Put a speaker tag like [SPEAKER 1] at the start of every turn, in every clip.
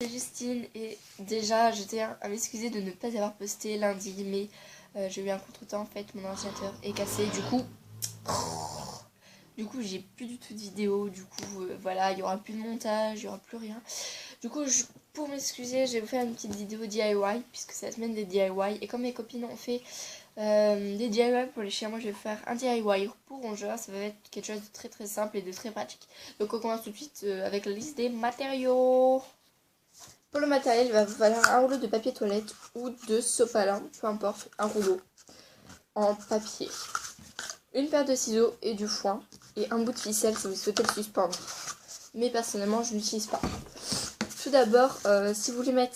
[SPEAKER 1] Justine et déjà je tiens à m'excuser de ne pas avoir posté lundi mais j'ai eu un contretemps en fait, mon ordinateur est cassé du coup j'ai plus du tout de vidéo, du coup voilà, il y aura plus de montage, il y aura plus rien. Du coup pour m'excuser je vais vous faire une petite vidéo DIY puisque c'est la semaine des DIY et comme mes copines ont fait des DIY pour les chiens, moi je vais faire un DIY pour rongeurs, ça va être quelque chose de très très simple et de très pratique. Donc on commence tout de suite avec la liste des matériaux. Pour le matériel, il va vous falloir un rouleau de papier toilette ou de sopalin, peu importe, un rouleau en papier. Une paire de ciseaux et du foin et un bout de ficelle si vous souhaitez le suspendre. Mais personnellement, je n'utilise pas. Tout d'abord, si vous voulez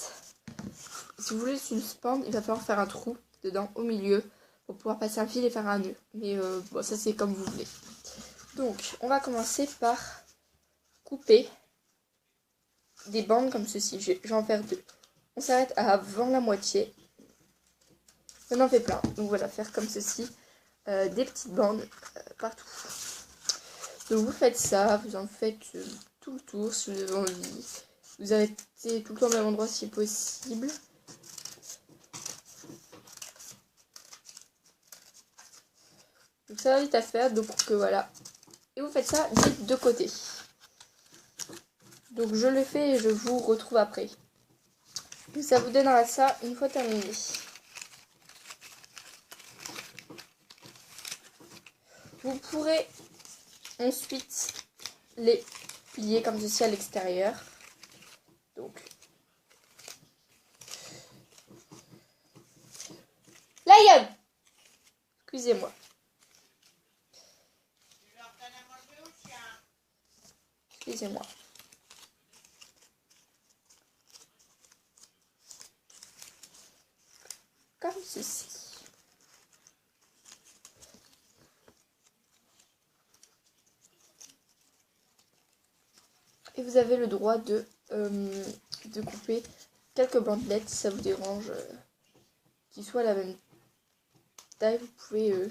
[SPEAKER 1] le suspendre, il va falloir faire un trou dedans au milieu pour pouvoir passer un fil et faire un nœud. Mais bon, ça c'est comme vous voulez. Donc, on va commencer par couper des bandes comme ceci. Je vais en faire 2. On s'arrête à avant la moitié. On en fait plein. Donc voilà, faire comme ceci. Des petites bandes partout. Donc vous faites ça, vous en faites tout le tour si vous avez envie. Vous arrêtez tout le temps au même endroit si possible. Donc ça va vite à faire, donc voilà. Et vous faites ça des deux côtés. Donc je le fais et je vous retrouve après. Donc ça vous donnera ça une fois terminé. Vous pourrez ensuite les plier comme ceci à l'extérieur. Donc Lion, excusez-moi. Excusez-moi. Comme ceci. Et vous avez le droit de couper quelques bandelettes si ça vous dérange qu'ils soient à la même taille. Vous pouvez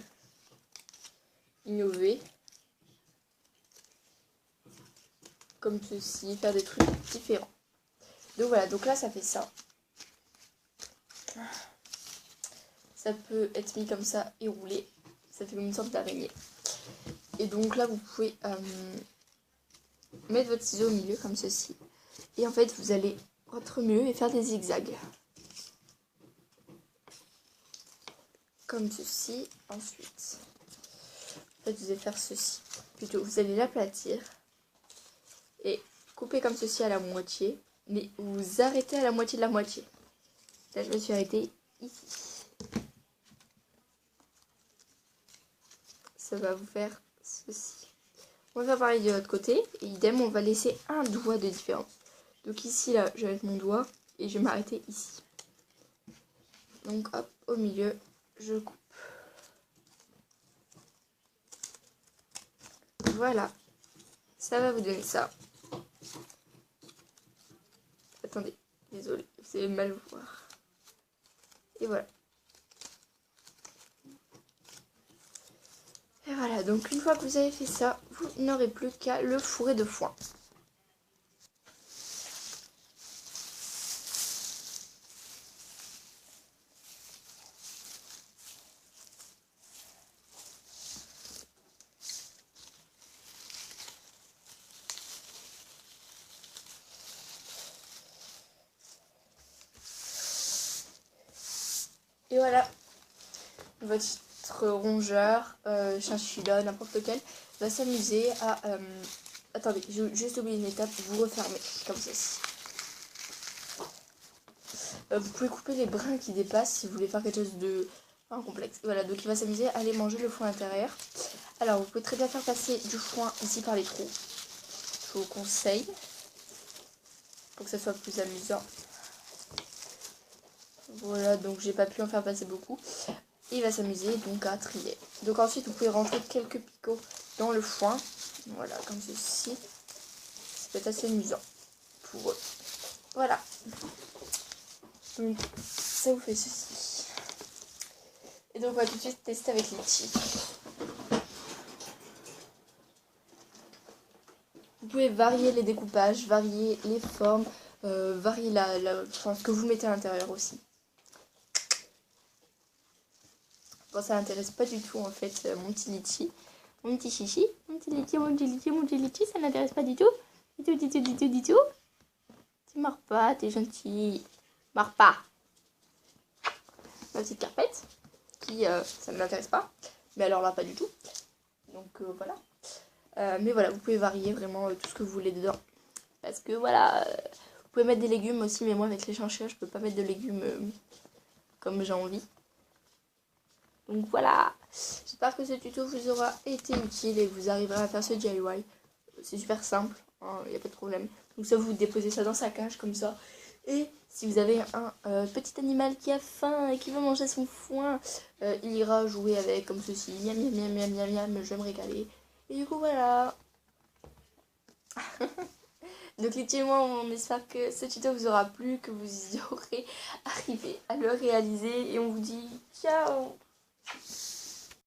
[SPEAKER 1] innover comme ceci, faire des trucs différents. Donc voilà, donc là ça fait ça. Ça peut être mis comme ça et roulé. Ça fait comme une sorte d'araignée. Et donc là vous pouvez mettre votre ciseau au milieu comme ceci. Et en fait vous allez votre mieux et faire des zigzags. Comme ceci. Ensuite, en fait vous allez faire ceci. Plutôt vous allez l'aplatir. Et couper comme ceci à la moitié. Mais vous arrêtez à la moitié de la moitié. Là je me suis arrêtée ici. Ça va vous faire ceci. On va faire pareil de l'autre côté. Et idem, on va laisser un doigt de différence. Donc ici, là, je vais mettre mon doigt. Et je vais m'arrêter ici. Donc hop, au milieu, je coupe. Voilà. Ça va vous donner ça. Attendez, désolé, vous allez mal voir. Et voilà. Et voilà, donc une fois que vous avez fait ça, vous n'aurez plus qu'à le fourrer de foin. Et voilà, votre rongeur, chinchilla, n'importe lequel, va s'amuser à... attendez, j'ai juste oublié une étape, vous refermez, comme ceci. Vous pouvez couper les brins qui dépassent si vous voulez faire quelque chose de complexe. Voilà, donc il va s'amuser à aller manger le foin intérieur. Alors, vous pouvez très bien faire passer du foin ici par les trous. Je vous conseille, pour que ça soit plus amusant. Voilà, donc j'ai pas pu en faire passer beaucoup. Et il va s'amuser donc à trier. Donc ensuite, vous pouvez rentrer quelques picots dans le foin. Voilà, comme ceci. Ça peut être assez amusant pour eux. Voilà. Donc, ça vous fait ceci. Et donc, on va tout de suite tester avec Litchi. Vous pouvez varier les découpages, varier les formes, varier enfin, ce que vous mettez à l'intérieur aussi. Bon, ça n'intéresse pas du tout en fait mon petit litchi. Mon petit chichi, mon petit litchi, mon petit litchi, mon petit litchi, ça n'intéresse pas du tout. Du tout. Tu mords pas, t'es gentil. Mords pas. Ma petite carpette, qui ça ne m'intéresse pas. Mais alors là, pas du tout. Donc voilà. Mais voilà, vous pouvez varier vraiment tout ce que vous voulez dedans. Parce que voilà, vous pouvez mettre des légumes aussi, mais moi avec les chinchillas, je peux pas mettre de légumes comme j'ai envie. Donc voilà, j'espère que ce tuto vous aura été utile et que vous arriverez à faire ce DIY. C'est super simple, il n'y a pas de problème. Donc ça, vous déposez ça dans sa cage comme ça. Et si vous avez un petit animal qui a faim et qui veut manger son foin, il ira jouer avec comme ceci. Miam miam miam miam miam miam, je vais me régaler. Et du coup voilà. Donc les moi on espère que ce tuto vous aura plu, que vous y aurez arrivé à le réaliser. Et on vous dit ciao.